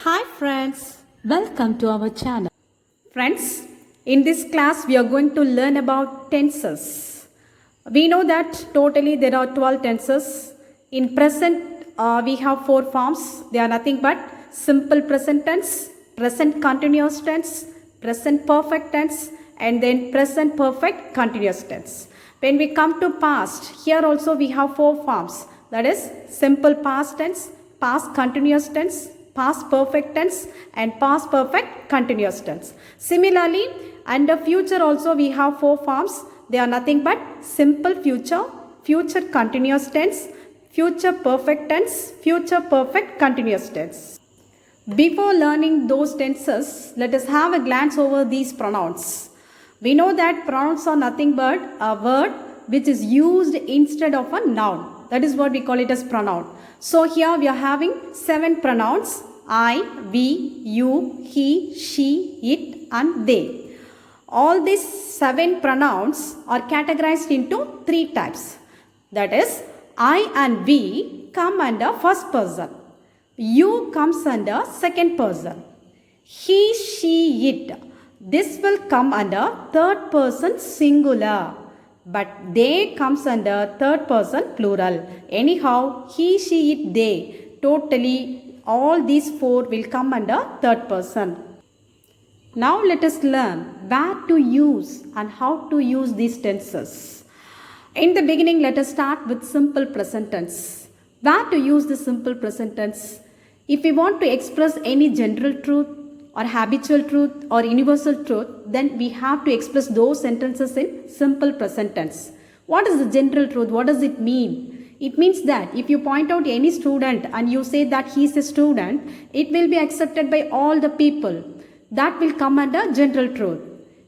Hi friends, welcome to our channel. Friends, in this class we are going to learn about tenses. We know that totally there are 12 tenses. In present we have 4 forms. They are nothing but simple present tense, present continuous tense, present perfect tense and then present perfect continuous tense. When we come to past, here also we have 4 forms. That is simple past tense, past continuous tense, past perfect tense and past perfect continuous tense. Similarly, under future also we have 4 forms. They are nothing but simple future, future continuous tense, future perfect tense, future perfect continuous tense. Before learning those tenses, let us have a glance over these pronouns. We know that pronouns are nothing but a word which is used instead of a noun. That is what we call it as pronoun. So here we are having 7 pronouns: I, we, you, he, she, it and they. All these 7 pronouns are categorized into 3 types. That is, I and we come under first person. You comes under second person. He, she, it. This will come under third person singular. But they comes under third person plural. Anyhow, he, she, it, they. Totally all these 4 will come under third person. Now let us learn where to use and how to use these tenses. In the beginning, let us start with simple present tense. Where to use the simple present tense? If we want to express any general truth or habitual truth or universal truth, then we have to express those sentences in simple present tense. What is the general truth? What does it mean? It means that if you point out any student and you say that he is a student, it will be accepted by all the people. That will come under general truth.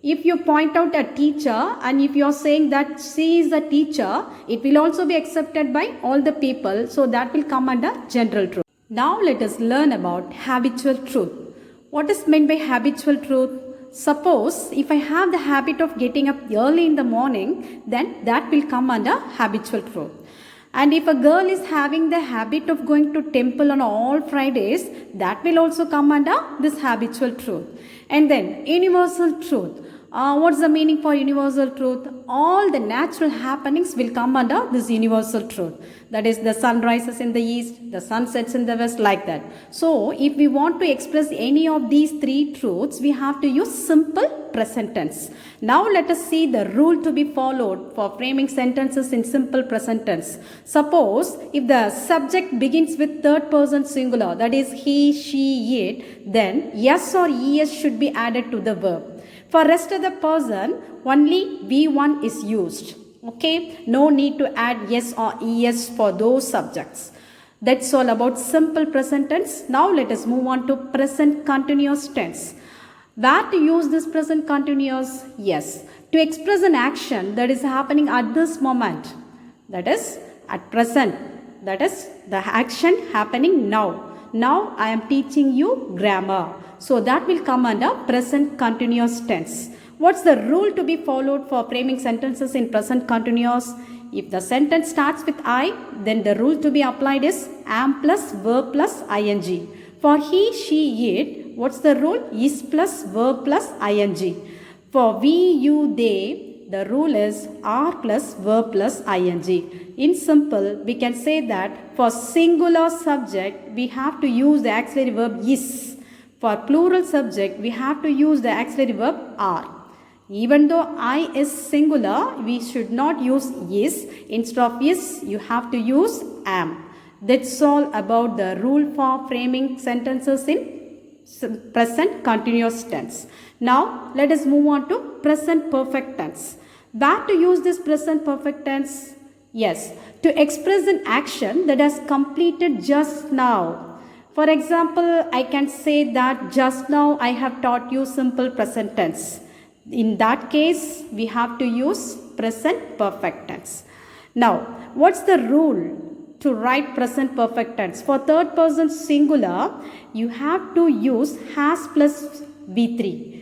If you point out a teacher and if you are saying that she is a teacher, it will also be accepted by all the people. So that will come under general truth. Now let us learn about habitual truth. What is meant by habitual truth? Suppose if I have the habit of getting up early in the morning, then that will come under habitual truth. And if a girl is having the habit of going to temple on all Fridays, that will also come under this habitual truth. And then universal truth. What's the meaning for universal truth? All the natural happenings will come under this universal truth. That is, the sun rises in the east, the sun sets in the west, like that. So, if we want to express any of these 3 truths, we have to use simple present tense. Now, let us see the rule to be followed for framing sentences in simple present tense. Suppose, if the subject begins with third person singular, that is he, she, it, then yes or es should be added to the verb. For rest of the person, only V1 is used. Okay, no need to add yes or es for those subjects. That's all about simple present tense. Now let us move on to present continuous tense. Where to use this present continuous? Yes, to express an action that is happening at this moment. That is at present. That is the action happening now. Now I am teaching you grammar. So that will come under present continuous tense. What's the rule to be followed for framing sentences in present continuous? If the sentence starts with I, then the rule to be applied is am plus verb plus ing. For he, she, it, what's the rule? Is plus verb plus ing. For we, you, they, the rule is are plus verb plus ing. In simple, we can say that for singular subject, we have to use the auxiliary verb is. For plural subject, we have to use the auxiliary verb are. Even though I is singular, we should not use is. Instead of is, you have to use am. That's all about the rule for framing sentences in present continuous tense. Now, let us move on to present perfect tense. Where to use this present perfect tense? Yes, to express an action that has completed just now. For example, I can say that just now I have taught you simple present tense. In that case, we have to use present perfect tense. Now, what's the rule to write present perfect tense? For third person singular, you have to use has plus V3.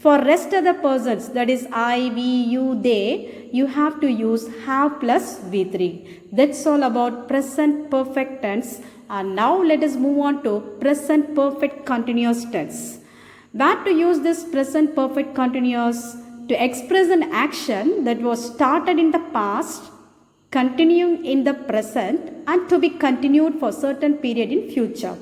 For rest of the persons, that is I, we, you, they, you have to use have plus V3. That's all about present perfect tense. And now let us move on to present perfect continuous tense. Where to use this present perfect continuous? To express an action that was started in the past, continuing in the present, and to be continued for certain period in future.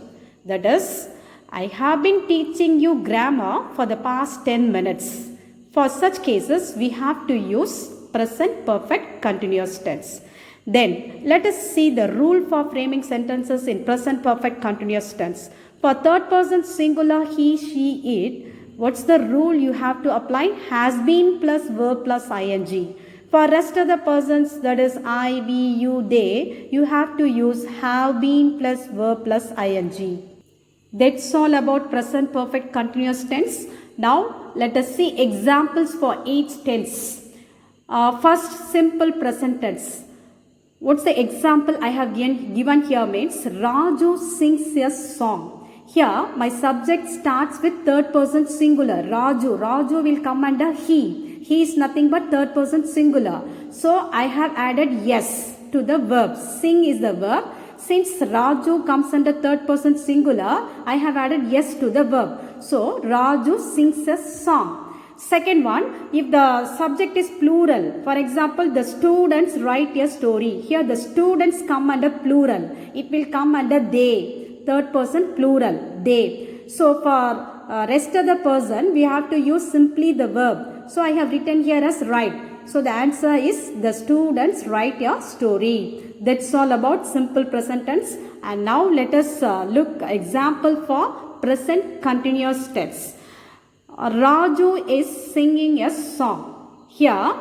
That is, I have been teaching you grammar for the past 10 minutes. For such cases, we have to use present perfect continuous tense. Then, let us see the rule for framing sentences in present perfect continuous tense. For third person singular he, she, it, what's the rule you have to apply? Has been plus verb plus ing. For rest of the persons, that is I, we, you, they, you have to use have been plus verb plus ing. That's all about present perfect continuous tense. Now, let us see examples for each tense. First, simple present tense. What's the example I have given here means Raju sings a song. Here, my subject starts with third person singular. Raju. Raju will come under he. He is nothing but third person singular. So, I have added yes to the verb. Sing is the verb. Since Raju comes under third person singular, I have added yes to the verb. So, Raju sings a song. Second one, if the subject is plural, for example, the students write a story. Here the students come under plural. It will come under they, third person plural, they. So for rest of the person, we have to use simply the verb. So I have written here as write. So the answer is the students write a story. That's all about simple present tense. And now let us look example for present continuous tense. Raju is singing a song. Here,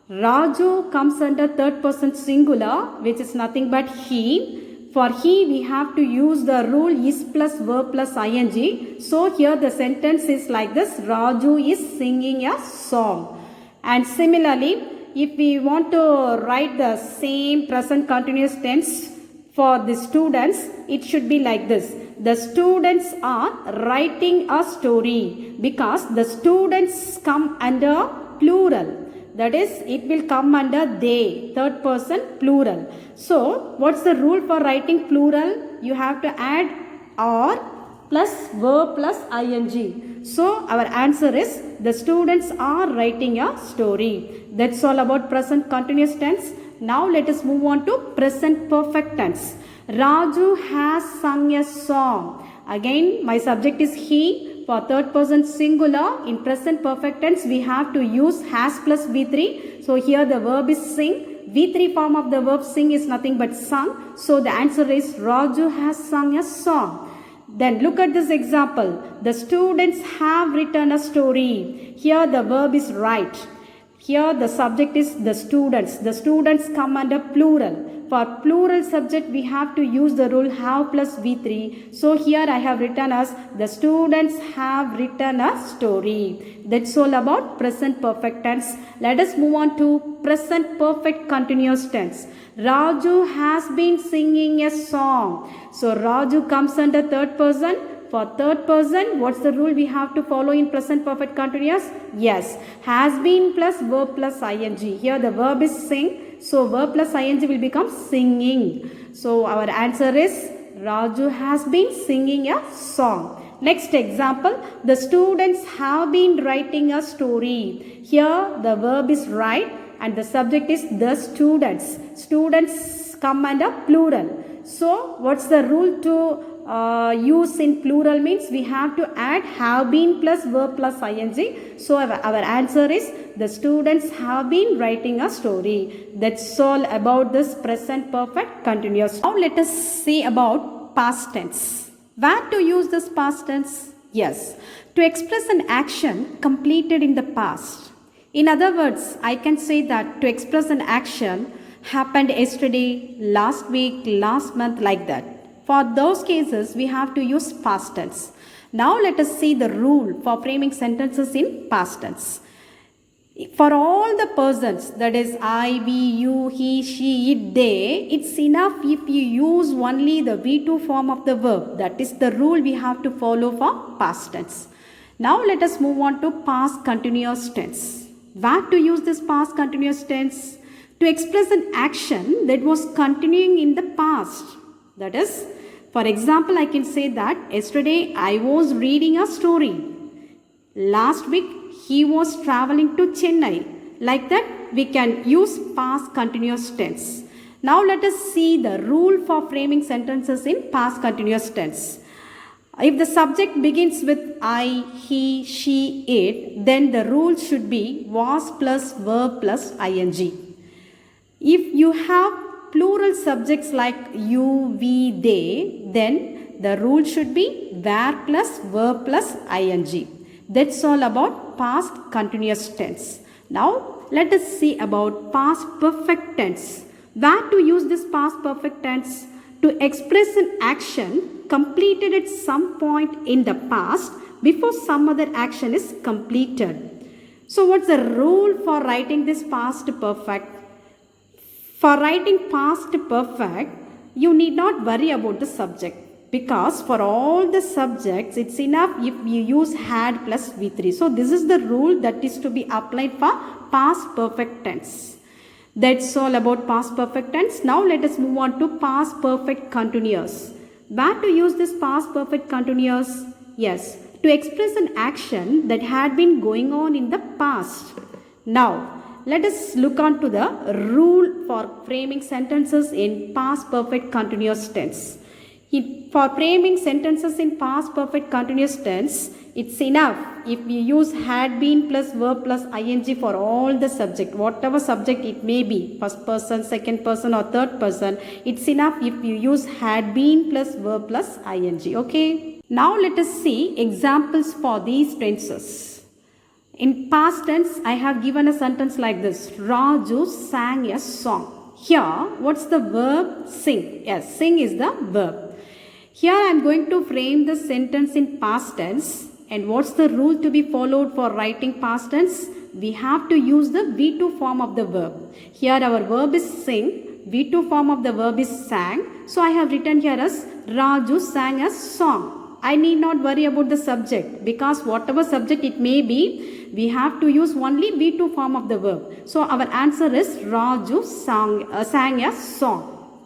Raju comes under third person singular, which is nothing but he. For he, we have to use the rule is plus verb plus ing. So, here the sentence is like this. Raju is singing a song. And similarly, if we want to write the same present continuous tense for the students, it should be like this. The students are writing a story because the students come under plural. That is, it will come under they, third person plural. So, what's the rule for writing plural? You have to add or plus verb plus ing. So, our answer is the students are writing a story. That's all about present continuous tense. Now, let us move on to present perfect tense. Raju has sung a song. Again, my subject is he. For third person singular, in present perfect tense, we have to use has plus V3. So, here the verb is sing. V3 form of the verb sing is nothing but sung. So, the answer is Raju has sung a song. Then, look at this example. The students have written a story. Here, the verb is write. Here, the subject is the students. The students come under plural. For plural subject, we have to use the rule have plus V3. So, here I have written as the students have written a story. That's all about present perfect tense. Let us move on to present perfect continuous tense. Raju has been singing a song. So, Raju comes under third person. For third person, what's the rule we have to follow in present perfect continuous? Yes, has been plus verb plus ing. Here the verb is sing. So, verb plus ing will become singing. So, our answer is Raju has been singing a song. Next example, the students have been writing a story. Here, the verb is write and the subject is the students. Students come under plural. So, what's the rule to use in plural means we have to add have been plus verb plus ing. So, our answer is the students have been writing a story. That's all about this present perfect continuous. Now, let us see about past tense. Where to use this past tense? Yes, to express an action completed in the past. In other words, I can say that to express an action happened yesterday, last week, last month, like that. For those cases, we have to use past tense. Now, let us see the rule for framing sentences in past tense. For all the persons, that is I, we, you, he, she, it, they, it's enough if you use only the V2 form of the verb. That is the rule we have to follow for past tense. Now, let us move on to past continuous tense. Where to use this past continuous tense? To express an action that was continuing in the past. That is, For example, I can say that yesterday I was reading a story. Last week he was traveling to Chennai. Like that, we can use past continuous tense. Now let us see the rule for framing sentences in past continuous tense. If the subject begins with I, he, she, it, then the rule should be was plus verb plus ing. If you have plural subjects like you, we, they, then the rule should be were plus verb plus ing. That's all about past continuous tense. Now let us see about past perfect tense. Where to use this past perfect tense? To express an action completed at some point in the past before some other action is completed. So what's the rule for writing this past perfect? For writing past perfect, you need not worry about the subject, because for all the subjects it's enough if you use had plus V3. So this is the rule that is to be applied for past perfect tense. That's all about past perfect tense. Now let us move on to past perfect continuous. Where to use this past perfect continuous? Yes, to express an action that had been going on in the past. Now let us look on to the rule for framing sentences in past perfect continuous tense. For framing sentences in past perfect continuous tense, it's enough if we use had been plus verb plus ing for all the subject, whatever subject it may be, first person, second person or third person. It's enough if you use had been plus verb plus ing. Okay. Now let us see examples for these tenses. In past tense, I have given a sentence like this. Raju sang a song. Here, what's the verb? Sing. Yes, sing is the verb. Here I am going to frame the sentence in past tense. And what's the rule to be followed for writing past tense? We have to use the V2 form of the verb. Here our verb is sing. V2 form of the verb is sang. So I have written here as Raju sang a song. I need not worry about the subject, because whatever subject it may be, we have to use only V2 form of the verb. So our answer is Raju sang a song.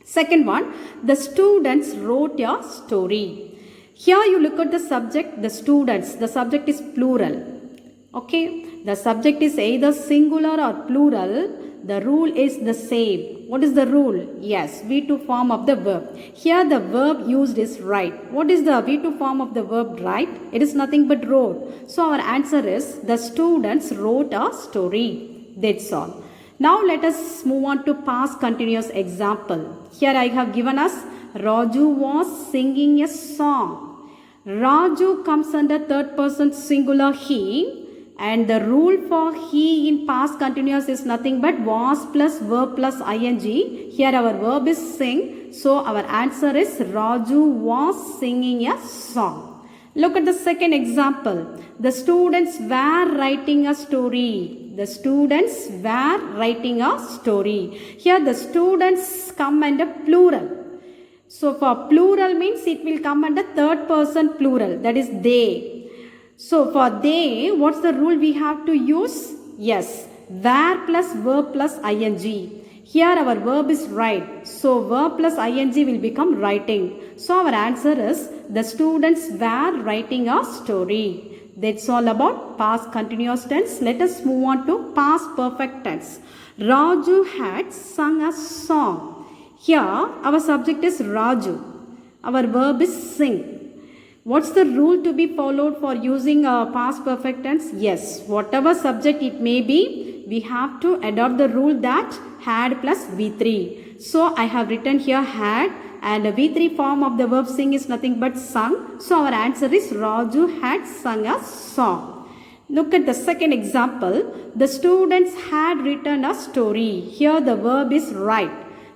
Second one, the students wrote a story. Here you look at the subject, the students. The subject is plural. Okay, the subject is either singular or plural. The rule is the same. What is the rule? Yes, V2 form of the verb. Here the verb used is write. What is the V2 form of the verb write? It is nothing but wrote. So our answer is the students wrote a story. That's all. Now let us move on to past continuous example. Here I have given us Raju was singing a song. Raju comes under third person singular he, and the rule for he in past continuous is nothing but was plus verb plus ing. Here our verb is sing, so our answer is Raju was singing a song. Look at the second example. The students were writing a story. The students were writing a story. Here the students come under plural. So for plural means it will come under third person plural, that is they. So for they, what's the rule we have to use? Yes, were plus verb plus ing. Here our verb is write. So verb plus ing will become writing. So our answer is the students were writing a story. That's all about past continuous tense. Let us move on to past perfect tense. Raju had sung a song. Here our subject is Raju. Our verb is sing. What's the rule to be followed for using a past perfect tense? Yes, whatever subject it may be, we have to adopt the rule that had plus V3. So I have written here had, and the V3 form of the verb sing is nothing but sung. So our answer is Raju had sung a song. Look at the second example. The students had written a story. Here the verb is write.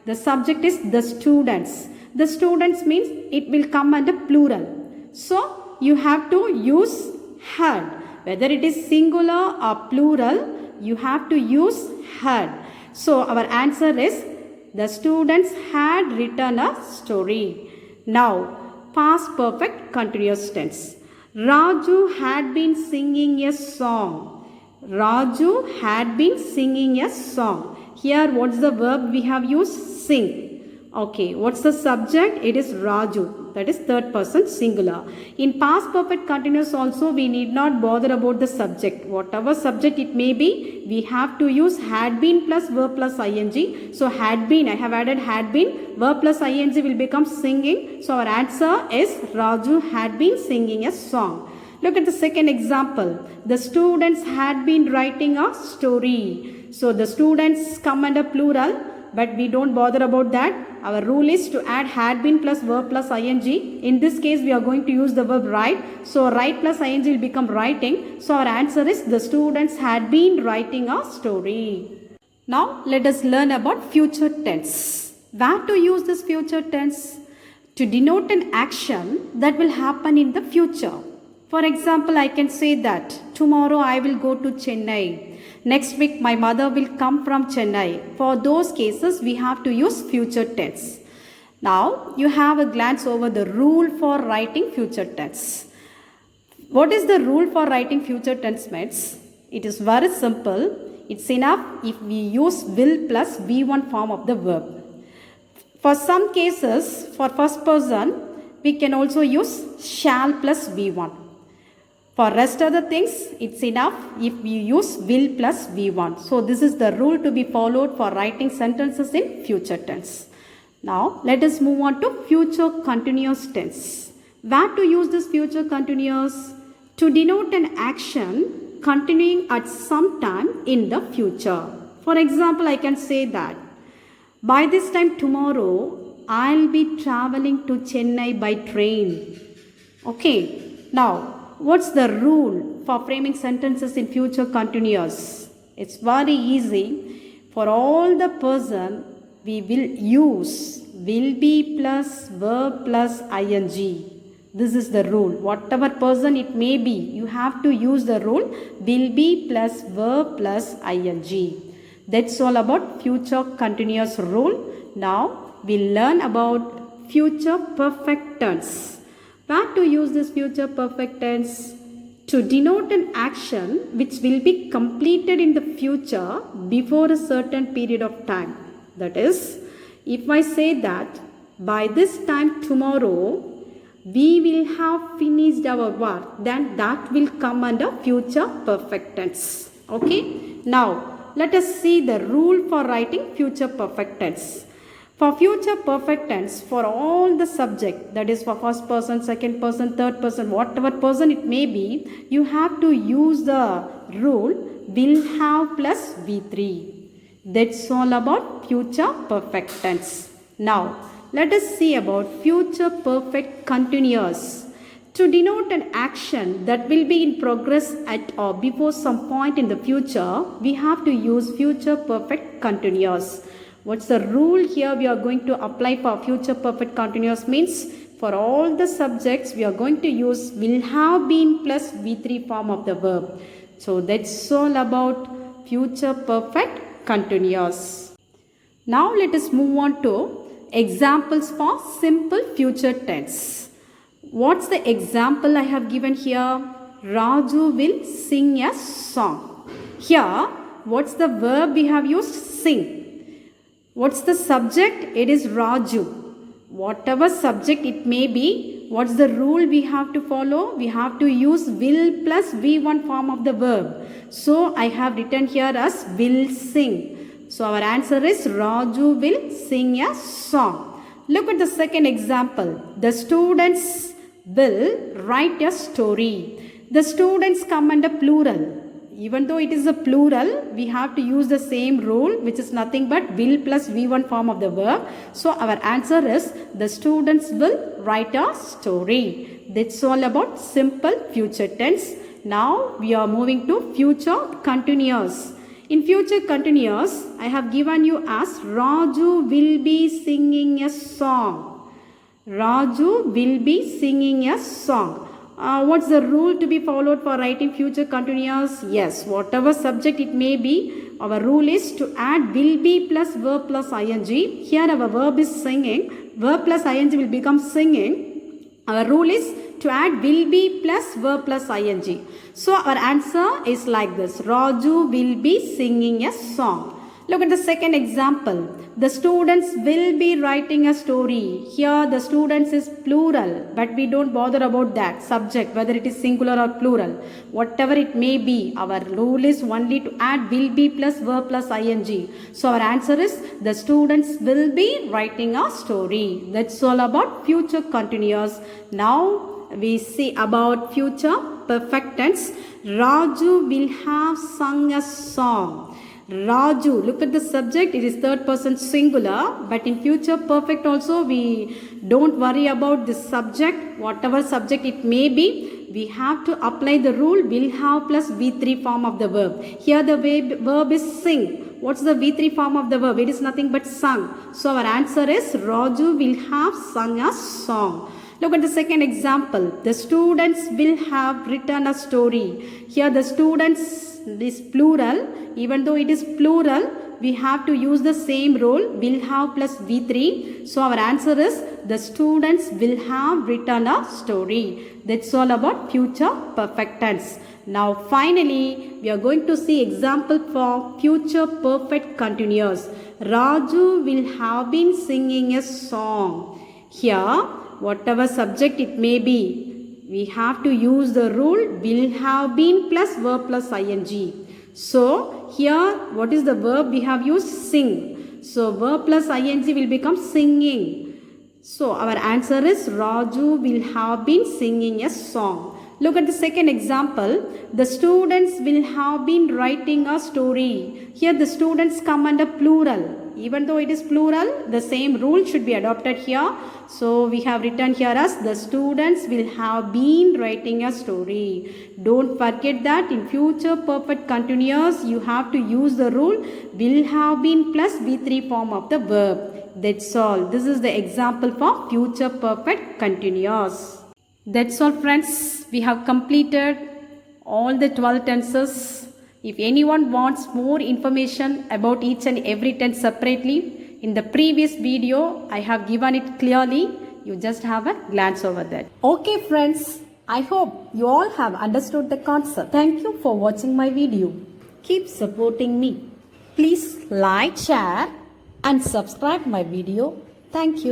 The subject is the students. The students means it will come under plural. So you have to use had. Whether it is singular or plural, you have to use had. So our answer is the students had written a story. Now, past perfect continuous tense. Raju had been singing a song. Raju had been singing a song. Here what's the verb we have used? Sing. Okay, what's the subject? It is Raju. That is third person singular. In past perfect continuous also, we need not bother about the subject. Whatever subject it may be, we have to use had been plus verb plus ing. So had been, I have added had been, verb plus ing will become singing. So our answer is Raju had been singing a song. Look at the second example. The students had been writing a story. So the students come under plural, but we don't bother about that. Our rule is to add had been plus verb plus ing. In this case, we are going to use the verb write. So write plus ing will become writing. So our answer is the students had been writing a story. Now let us learn about future tense. Where to use this future tense? To denote an action that will happen in the future. For example, I can say that tomorrow I will go to Chennai. Next week my mother will come from Chennai. For those cases, we have to use future tense. Now you have a glance over the rule for writing future tense. What is the rule for writing future tense, mates? It is very simple. It's enough if we use will plus V1 form of the verb. For some cases, for first person, we can also use shall plus V1. For rest of the things, it's enough if we use will plus V1. So this is the rule to be followed for writing sentences in future tense. Now let us move on to future continuous tense. Where to use this future continuous? To denote an action continuing at some time in the future. For example, I can say that by this time tomorrow, I'll be traveling to Chennai by train. Okay. Now, what's the rule for framing sentences in future continuous? It's very easy. For all the person, we will use will be plus verb plus ing. This is the rule. Whatever person it may be, you have to use the rule will be plus verb plus ing. That's all about future continuous rule. Now we'll learn about future perfect tense. Where to use this future perfect tense? To denote an action which will be completed in the future before a certain period of time. That is, if I say that by this time tomorrow we will have finished our work, then that will come under future perfect tense. Okay? Now, let us see the rule for writing future perfect tense. For future perfect tense, for all the subject, that is for first person, second person, third person, whatever person it may be, you have to use the rule will have plus V3. That's all about future perfect tense. Now, let us see about future perfect continuous. To denote an action that will be in progress at or before some point in the future, we have to use future perfect continuous. What's the rule here we are going to apply for future perfect continuous means for all the subjects we are going to use will have been plus V3 form of the verb. So that's all about future perfect continuous. Now let us move on to examples for simple future tense. What's the example I have given here? Raju will sing a song. Here, what's the verb we have used? Sing. What's the subject? It is Raju. Whatever subject it may be, what's the rule we have to follow? We have to use will plus V1 form of the verb. So I have written here as will sing. So our answer is Raju will sing a song. Look at the second example. The students will write a story. The students come under plural. Even though it is a plural, we have to use the same rule, which is nothing but will plus V1 form of the verb. So our answer is the students will write a story. That's all about simple future tense. Now we are moving to future continuous. In future continuous, I have given you as Raju will be singing a song. Raju will be singing a song. What's the rule to be followed for writing future continuous? Yes, whatever subject it may be, our rule is to add will be plus verb plus ing. Here our verb is singing. Verb plus ing will become singing. Our rule is to add will be plus verb plus ing. So our answer is like this. Raju will be singing a song. Look at the second example. The students will be writing a story. Here the students is plural, but we don't bother about that subject, whether it is singular or plural. Whatever it may be, our rule is only to add will be plus verb plus ing. So our answer is the students will be writing a story. That's all about future continuous. Now we see about future perfect tense. Raju will have sung a song. Raju, look at the subject, it is third person singular, but in future perfect also we don't worry about this subject, whatever subject it may be, we have to apply the rule will have plus V3 form of the verb. Here the verb is sing. What's the V3 form of the verb? It is nothing but sung. So our answer is Raju will have sung a song. Look at the second example. The students will have written a story. Here the students is plural. Even though it is plural, we have to use the same rule, will have plus V3. So our answer is the students will have written a story. That's all about future perfect tense. Now finally, we are going to see example for future perfect continuous. Raju will have been singing a song. Here, whatever subject it may be, we have to use the rule will have been plus verb plus ing. So here what is the verb we have used? Sing. So verb plus ing will become singing. So our answer is Raju will have been singing a song. Look at the second example. The students will have been writing a story. Here the students come under plural. Even though it is plural, the same rule should be adopted here. So we have written here as the students will have been writing a story. Don't forget that in future perfect continuous, you have to use the rule will have been plus V3 form of the verb. That's all. This is the example for future perfect continuous. That's all friends. We have completed all the 12 tenses. If anyone wants more information about each and every tense separately, in the previous video I have given it clearly. You just have a glance over that. Okay friends, I hope you all have understood the concept. Thank you for watching my video. Keep supporting me. Please like, share and subscribe my video. Thank you.